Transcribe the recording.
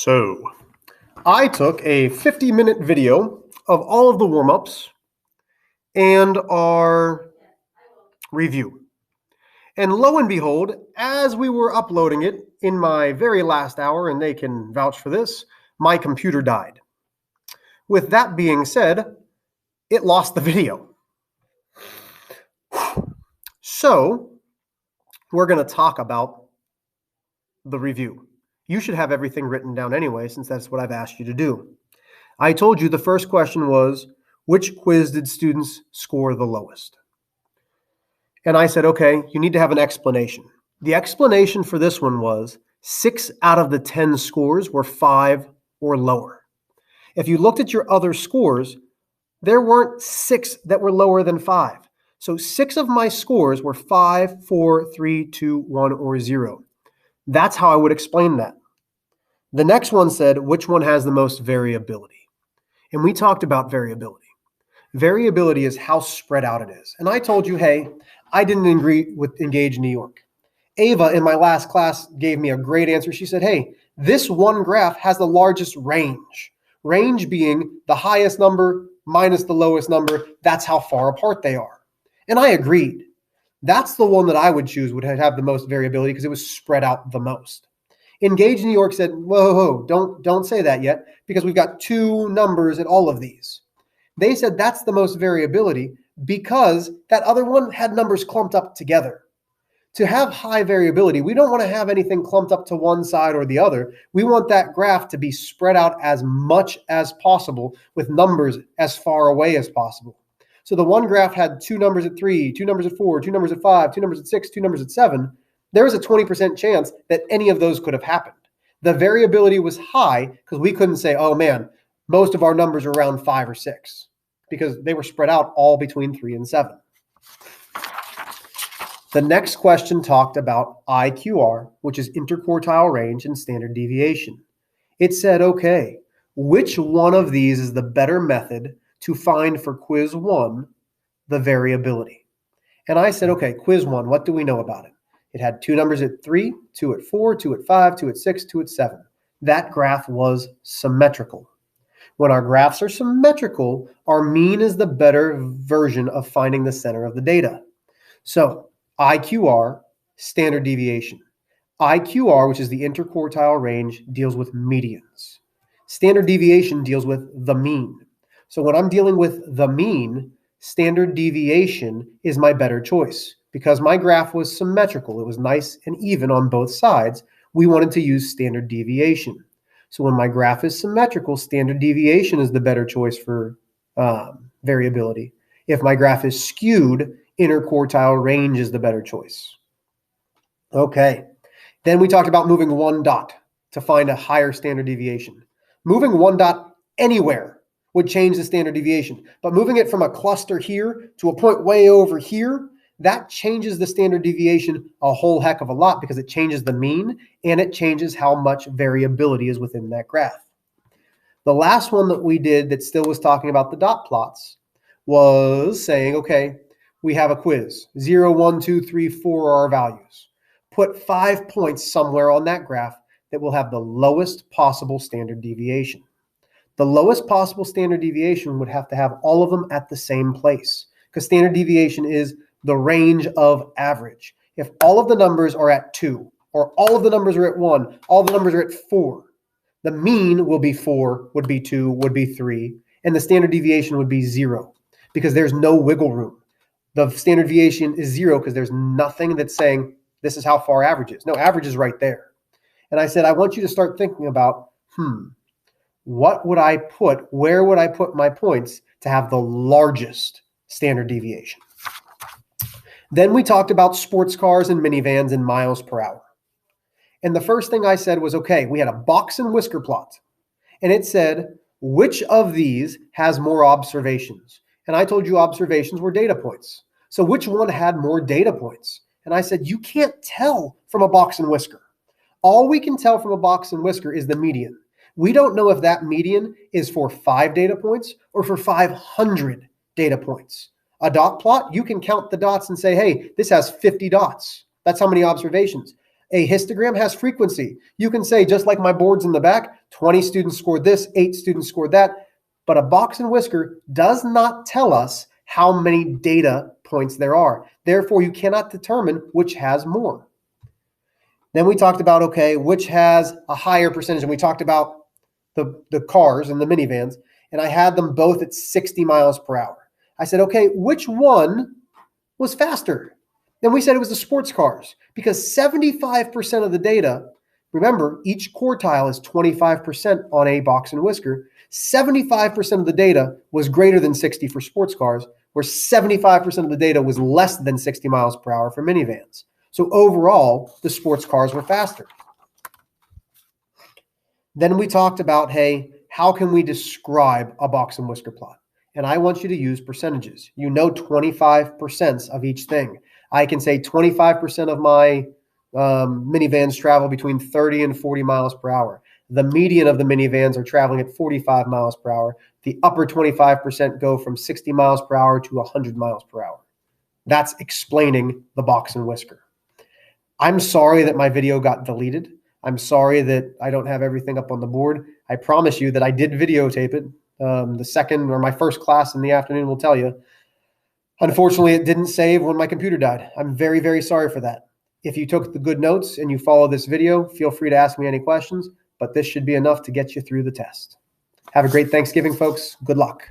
So, I took a 50-minute video of all of the warm-ups and our review. And lo and behold, as we were uploading it in my very last hour, and they can vouch for this, my computer died. With that being said, it lost the video. So, we're going to talk about the review. You should have everything written down anyway, since that's what I've asked you to do. I told you the first question was, which quiz did students score the lowest? And I said, okay, you need to have an explanation. The explanation for this one was 6 out of the 10 scores were 5 or lower. If you looked at your other scores, there weren't 6 that were lower than 5. So 6 of my scores were 5, 4, 3, 2, 1, or 0. That's how I would explain that. The next one said, which one has the most variability? And we talked about variability. Variability is how spread out it is. And I told you, hey, I didn't agree with Engage New York. Ava in my last class gave me a great answer. She said, hey, this one graph has the largest range. Range being the highest number minus the lowest number. That's how far apart they are. And I agreed. That's the one that I would choose would have the most variability because it was spread out the most. Engage New York said, whoa, don't say that yet because we've got 2 numbers in all of these. They said that's the most variability because that other one had numbers clumped up together. To have high variability, we don't want to have anything clumped up to one side or the other. We want that graph to be spread out as much as possible with numbers as far away as possible. So the one graph had 2 numbers at 3, 2 numbers at 4, 2 numbers at 5, 2 numbers at 6, 2 numbers at 7. There was a 20% chance that any of those could have happened. The variability was high because we couldn't say, oh man, most of our numbers are around 5 or 6 because they were spread out all between 3 and 7. The next question talked about IQR, which is interquartile range and standard deviation. It said, okay, which one of these is the better method to find for quiz 1 the variability? And I said, okay, quiz 1, what do we know about it? It had 2 numbers at 3, 2 at 4, 2 at 5, 2 at 6, 2 at 7. That graph was symmetrical. When our graphs are symmetrical, our mean is the better version of finding the center of the data. So IQR, standard deviation. IQR, which is the interquartile range, deals with medians. Standard deviation deals with the mean. So when I'm dealing with the mean, standard deviation is my better choice. Because my graph was symmetrical, it was nice and even on both sides, we wanted to use standard deviation. So when my graph is symmetrical, standard deviation is the better choice for variability. If my graph is skewed, interquartile range is the better choice. Okay, then we talked about moving 1 dot to find a higher standard deviation. Moving 1 dot anywhere would change the standard deviation, but moving it from a cluster here to a point way over here, that changes the standard deviation a whole heck of a lot because it changes the mean and it changes how much variability is within that graph. The last one that we did that still was talking about the dot plots was saying, okay, we have a quiz. 0, 1, 2, 3, 4 are our values. Put 5 points somewhere on that graph that will have the lowest possible standard deviation. The lowest possible standard deviation would have to have all of them at the same place because standard deviation is the range of average. If all of the numbers are at 2, or all of the numbers are at 1, all the numbers are at 4, the mean will be 4, would be 2, would be 3, and the standard deviation would be 0 because there's no wiggle room. The standard deviation is 0 because there's nothing that's saying this is how far average is. No, average is right there. And I said, I want you to start thinking about, what would I put, where would I put my points to have the largest standard deviation? Then we talked about sports cars and minivans in miles per hour. And the first thing I said was, okay, we had a box and whisker plot. And it said, which of these has more observations? And I told you observations were data points. So which one had more data points? And I said, you can't tell from a box and whisker. All we can tell from a box and whisker is the median. We don't know if that median is for 5 data points or for 500 data points. A dot plot, you can count the dots and say, hey, this has 50 dots. That's how many observations. A histogram has frequency. You can say, just like my boards in the back, 20 students scored this, 8 students scored that. But a box and whisker does not tell us how many data points there are. Therefore, you cannot determine which has more. Then we talked about, okay, which has a higher percentage. And we talked about the cars and the minivans, and I had them both at 60 miles per hour. I said, okay, which one was faster? Then we said it was the sports cars, because 75% of the data, remember, each quartile is 25% on a box and whisker. 75% of the data was greater than 60 for sports cars, where 75% of the data was less than 60 miles per hour for minivans. So overall, the sports cars were faster. Then we talked about, hey, how can we describe a box and whisker plot? And I want you to use percentages. You know 25% of each thing. I can say 25% of my minivans travel between 30 and 40 miles per hour. The median of the minivans are traveling at 45 miles per hour. The upper 25% go from 60 miles per hour to 100 miles per hour. That's explaining the box and whisker. I'm sorry that my video got deleted. I'm sorry that I don't have everything up on the board. I promise you that I did videotape it. The second or my first class in the afternoon will tell you. Unfortunately, it didn't save when my computer died. I'm very, very sorry for that. If you took the good notes and you follow this video, feel free to ask me any questions, but this should be enough to get you through the test. Have a great Thanksgiving, folks. Good luck.